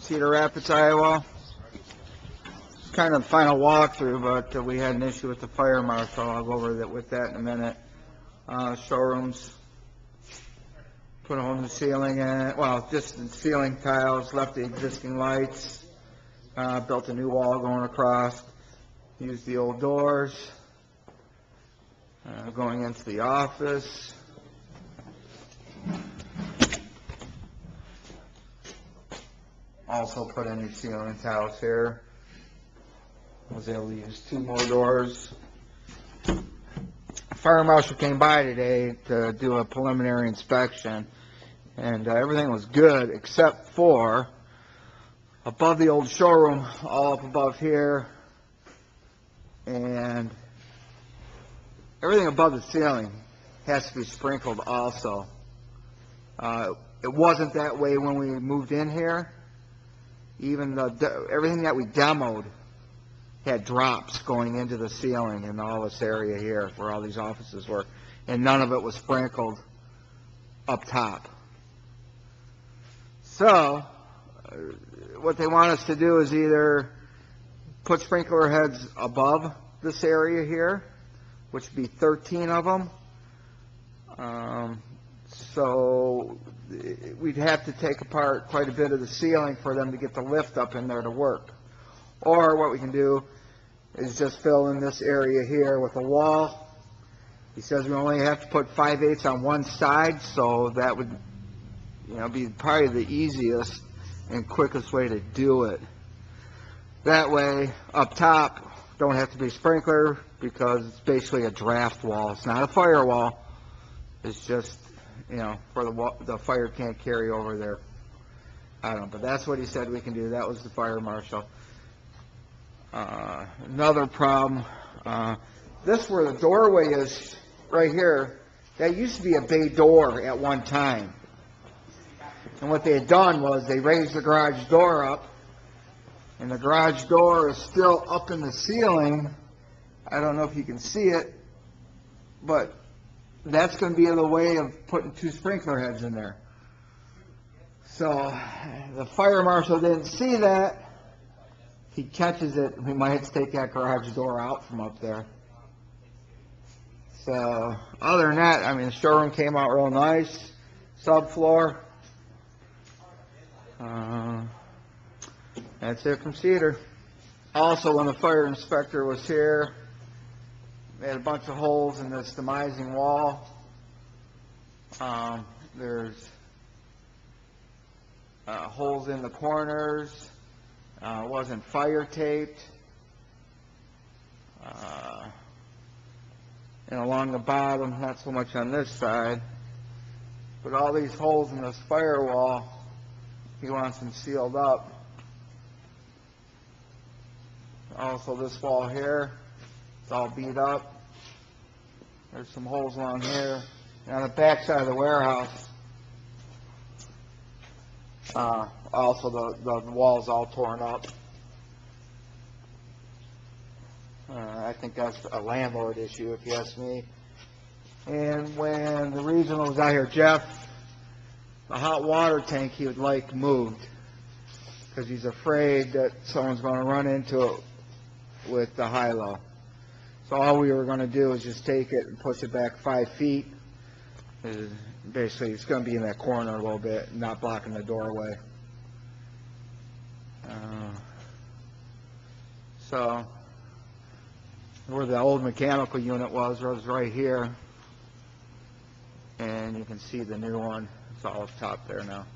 Cedar Rapids, Iowa. It's kind of the final walkthrough, but we had an issue with the fire marshal. I'll go over that with that in a minute. Showrooms. Put a whole new ceiling in it. Well, just the ceiling tiles, left the existing lights. Built a new wall going across. Used the old doors. Going into the office. Also put in new ceiling tiles here. Was able to use 2 more doors. Fire marshal came by today to do a preliminary inspection, and everything was good except for above the old showroom, all up above here, and everything above the ceiling has to be sprinkled also. It wasn't that way when we moved in here. Even everything that we demoed had drops going into the ceiling in all this area here where all these offices were, and none of it was sprinkled up top. So what they want us to do is either put sprinkler heads above this area here, which would be 13 of them. So we'd have to take apart quite a bit of the ceiling for them to get the lift up in there to work. Or what we can do is just fill in this area here with a wall. He says we only have to put 5/8 on one side, so that would, be probably the easiest and quickest way to do it. That way, up top, don't have to be sprinkler because it's basically a draft wall. It's not a fire wall. It's just, for the fire can't carry over there. I don't know, but that's what he said we can do. That was the fire marshal. Another problem, this where the doorway is right here, that used to be a bay door at one time. And what they had done was they raised the garage door up, and the garage door is still up in the ceiling. I don't know if you can see it, but that's going to be in the way of putting 2 sprinkler heads in there. So the fire marshal didn't see that. If he catches it, we might have to take that garage door out from up there. So other than that, the showroom came out real nice. Subfloor. That's it from Cedar. Also, when the fire inspector was here, they had a bunch of holes in this demising wall. There's holes in the corners. It wasn't fire taped. And along the bottom, not so much on this side, but all these holes in this firewall, he wants them sealed up. Also this wall here, it's all beat up. There's some holes along here. And on the back side of the warehouse, also the wall's all torn up. I think that's a landlord issue, if you ask me. And when the regional was out here, Jeff, the hot water tank he would like moved because he's afraid that someone's going to run into it with the high-low. So all we were going to do is just take it and push it back 5 feet. Basically, it's going to be in that corner a little bit, not blocking the doorway. So where the old mechanical unit was right here, and you can see the new one. It's all up top there now.